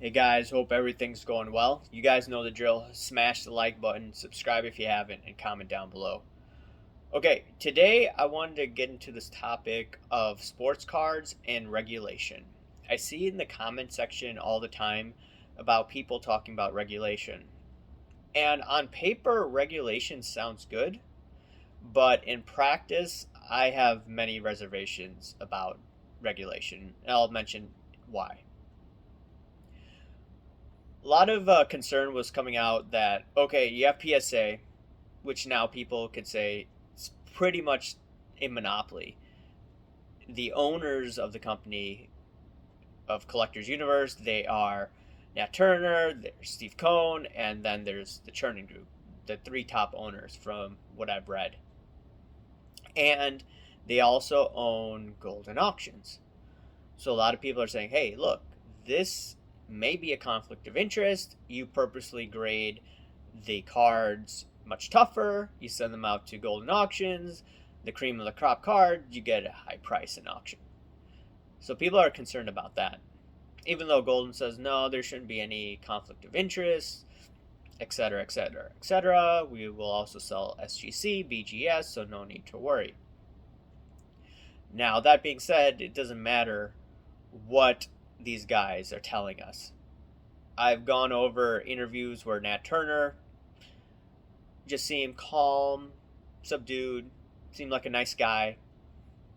Hey guys, hope everything's going well. You guys know the drill. Smash the like button, subscribe if you haven't, and comment down below. Okay, today I wanted to get into this topic of sports cards and regulation. I see in the comment section all the time about people talking about regulation. And on paper, regulation sounds good, but in practice, I have many reservations about regulation. And I'll mention why. A lot of concern was coming out that okay, you have PSA, which now people could say it's pretty much a monopoly. The owners of the company of Collectors Universe, they are Nat Turner, there's Steve Cohn, and then there's the Chernin Group, the three top owners from what I've read. And they also own Golden Auctions. So a lot of people are saying, hey, look, this may be a conflict of interest. You purposely grade the cards much tougher. You send them out to Golden Auctions, the cream of the crop card, you get a high price in auction. So people are concerned about that. Even though Golden says no, there shouldn't be any conflict of interest, etc., etc., etc. We will also sell SGC, BGS, so no need to worry. Now, that being said, it doesn't matter what these guys are telling us. I've gone over interviews where Nat Turner just seemed calm, subdued, seemed like a nice guy,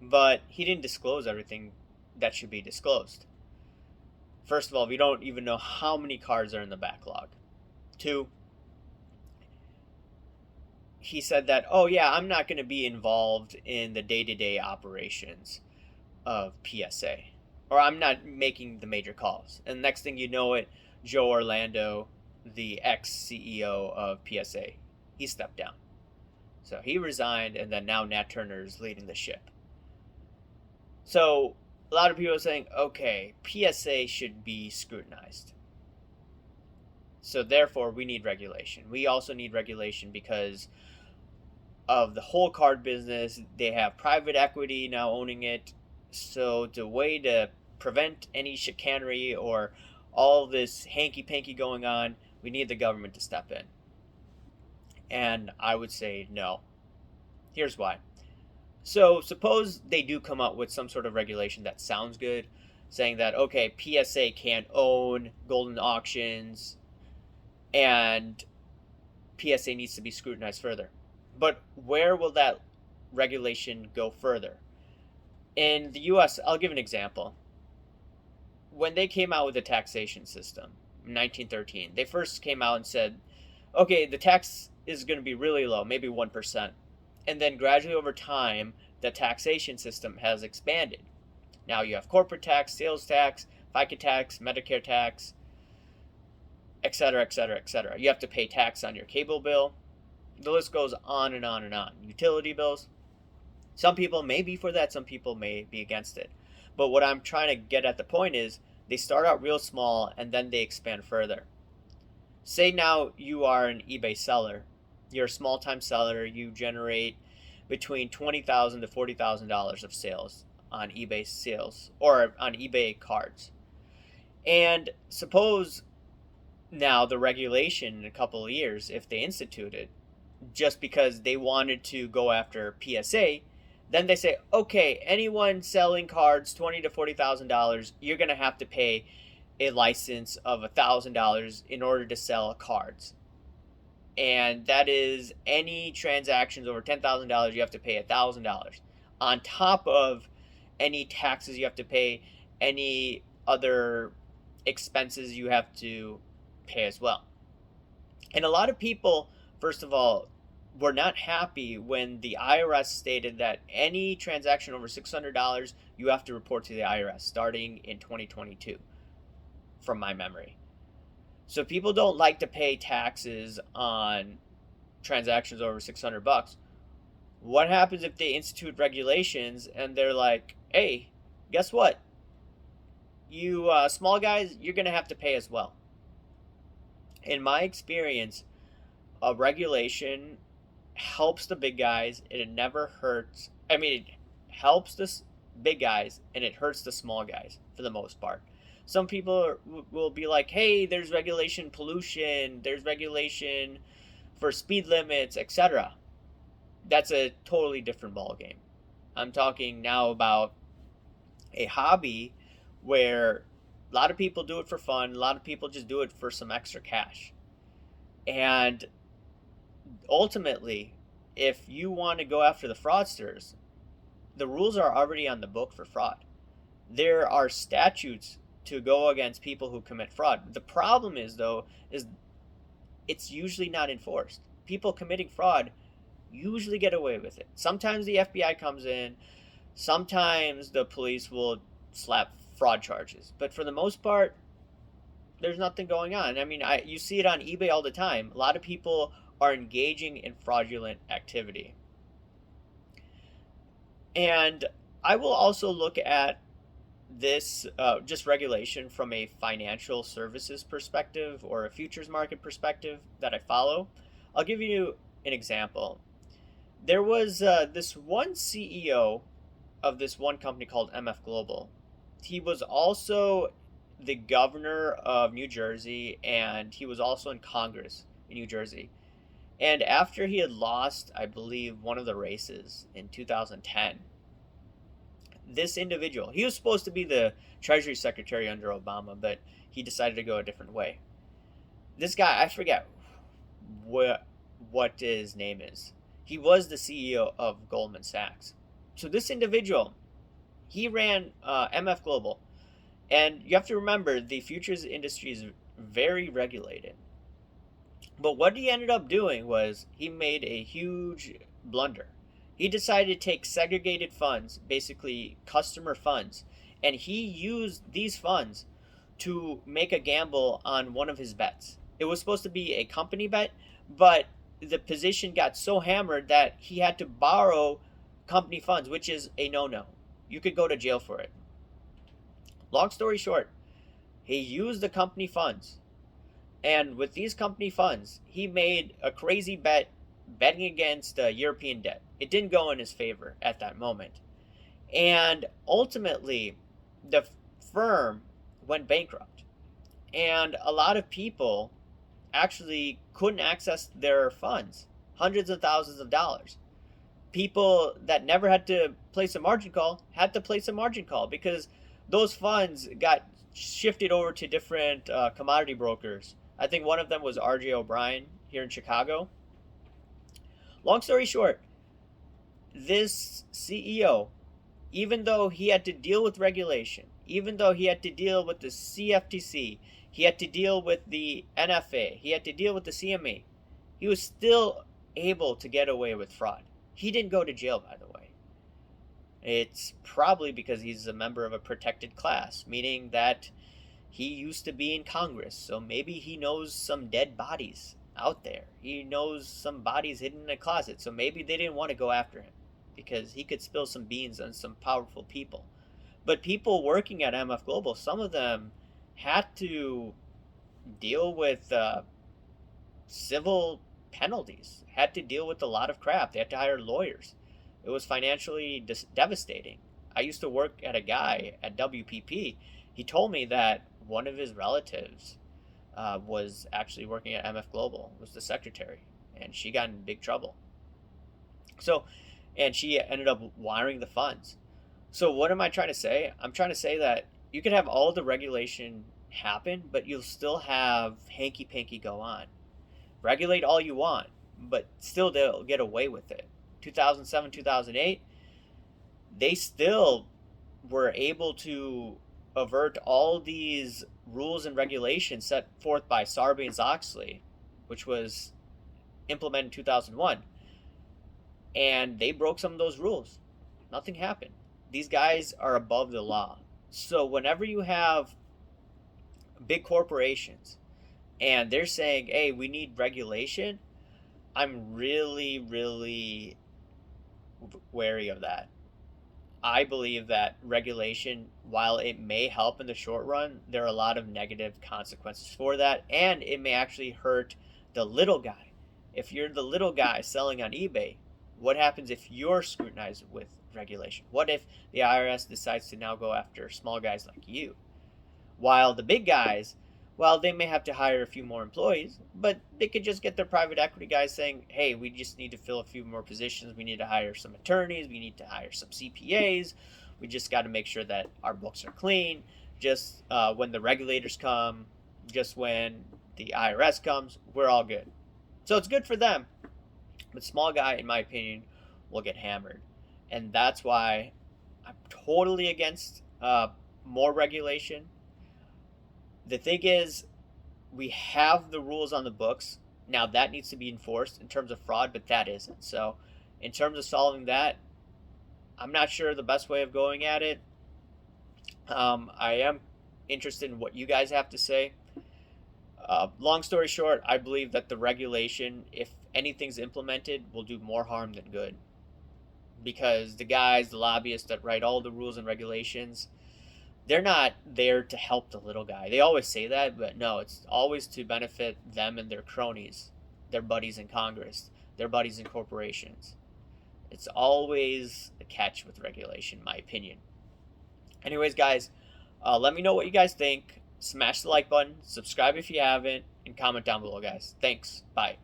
but he didn't disclose everything that should be disclosed. First of all, we don't even know how many cards are in the backlog. Two, he said that, oh yeah, I'm not going to be involved in the day-to-day operations of PSA, or I'm not making the major calls. And next thing you know it, Joe Orlando, the ex-CEO of PSA, he stepped down. So he resigned, and then now Nat Turner is leading the ship. So a lot of people are saying, okay, PSA should be scrutinized. So therefore, we need regulation. We also need regulation because of the whole card business. They have private equity now owning it. So the way to prevent any chicanery or all this hanky-panky going on, we need the government to step in. And I would say no. Here's why. So suppose they do come up with some sort of regulation that sounds good, saying that, okay, PSA can't own Golden Auctions and PSA needs to be scrutinized further. But where will that regulation go further? In the US, I'll give an example. When they came out with the taxation system in 1913, they first came out and said, okay, the tax is going to be really low, maybe 1%. And then gradually over time, the taxation system has expanded. Now you have corporate tax, sales tax, FICA tax, Medicare tax, etc., etc., etc. You have to pay tax on your cable bill. The list goes on and on and on. Utility bills. Some people may be for that, some people may be against it. But what I'm trying to get at the point is they start out real small and then they expand further. Say now you are an eBay seller. You're a small time seller. You generate between $20,000 to $40,000 of sales on eBay sales or on eBay cards. And suppose now the regulation in a couple of years, if they institute it, just because they wanted to go after PSA, then they say, okay, anyone selling cards $20,000 to $40,000, you're going to have to pay a license of $1,000 in order to sell cards. And that is any transactions over $10,000, you have to pay $1,000 on top of any taxes you have to pay, any other expenses you have to pay as well. And a lot of people, first of all, were not happy when the IRS stated that any transaction over $600 you have to report to the IRS starting in 2022, from my memory. So people don't like to pay taxes on transactions over 600 bucks. What happens if they institute regulations and they're like, hey, guess what? You small guys, you're going to have to pay as well. In my experience, a regulation helps the big guys and it never hurts. I mean, it helps the big guys and it hurts the small guys for the most part. Some people will be like, hey, there's regulation pollution, there's regulation for speed limits, etc. That's a totally different ballgame. I'm talking now about a hobby where a lot of people do it for fun, a lot of people just do it for some extra cash. And ultimately, if you want to go after the fraudsters, the rules are already on the book for fraud. There are statutes to go against people who commit fraud. The problem is, though, is it's usually not enforced. People committing fraud usually get away with it. Sometimes the FBI comes in, sometimes the police will slap fraud charges, but for the most part, there's nothing going on. I mean, you see it on eBay all the time. A lot of people are engaging in fraudulent activity. And I will also look at this just regulation from a financial services perspective or a futures market perspective that I follow. I'll give you an example. There was this one CEO of this one company called MF Global. He was also the governor of New Jersey, and he was also in Congress in New Jersey. And after he had lost, I believe, one of the races in 2010, this individual, he was supposed to be the Treasury Secretary under Obama, but he decided to go a different way. This guy, I forget what his name is. He was the CEO of Goldman Sachs. So this individual, he ran MF Global. And you have to remember, the futures industry is very regulated. But what he ended up doing was he made a huge blunder. He decided to take segregated funds, basically customer funds, and he used these funds to make a gamble on one of his bets. It was supposed to be a company bet, but the position got so hammered that he had to borrow company funds, which is a no-no. You could go to jail for it. Long story short, he used the company funds. And with these company funds, he made a crazy bet betting against European debt. It didn't go in his favor at that moment. And ultimately, the firm went bankrupt. And a lot of people actually couldn't access their funds, hundreds of thousands of dollars. People that never had to place a margin call had to place a margin call because those funds got shifted over to different commodity brokers. I think one of them was RJ O'Brien here in Chicago. Long story short, this CEO, even though he had to deal with regulation, even though he had to deal with the CFTC, he had to deal with the NFA, he had to deal with the CME, he was still able to get away with fraud. He didn't go to jail, by the way. It's probably because he's a member of a protected class, meaning that he used to be in Congress, so maybe he knows some dead bodies out there. He knows some bodies hidden in a closet, so maybe they didn't want to go after him because he could spill some beans on some powerful people. But people working at MF Global, some of them had to deal with civil penalties, had to deal with a lot of crap. They had to hire lawyers. It was financially devastating. I used to work at a guy at WPP. He told me that one of his relatives was actually working at MF Global, was the secretary, and she got in big trouble. So, and she ended up wiring the funds. So what am I trying to say? I'm trying to say that you could have all the regulation happen, but you'll still have hanky-panky go on. Regulate all you want, but still they'll get away with it. 2007, 2008, they still were able to avert all these rules and regulations set forth by Sarbanes-Oxley, which was implemented in 2001. And they broke some of those rules. Nothing happened. These guys are above the law. So whenever you have big corporations and they're saying, hey, we need regulation, I'm really, really wary of that. I believe that regulation, while it may help in the short run, there are a lot of negative consequences for that, and it may actually hurt the little guy. If you're the little guy selling on eBay, what happens if you're scrutinized with regulation? What if the IRS decides to now go after small guys like you? While the big guys, well, they may have to hire a few more employees, but they could just get their private equity guys saying, hey, we just need to fill a few more positions. We need to hire some attorneys. We need to hire some CPAs. We just got to make sure that our books are clean. Just when the regulators come, just when the IRS comes, we're all good. So it's good for them. But small guy, in my opinion, will get hammered. And that's why I'm totally against more regulation. The thing is, we have the rules on the books. Now that needs to be enforced in terms of fraud, but that isn't. So, in terms of solving that, I'm not sure the best way of going at it. I am interested in what you guys have to say. Long story short, I believe that the regulation, if anything's implemented, will do more harm than good. Because the guys, the lobbyists that write all the rules and regulations, they're not there to help the little guy. They always say that, but no, it's always to benefit them and their cronies, their buddies in Congress, their buddies in corporations. It's always a catch with regulation, in my opinion. Anyways, guys, let me know what you guys think. Smash the like button, subscribe if you haven't, and comment down below, guys. Thanks. Bye.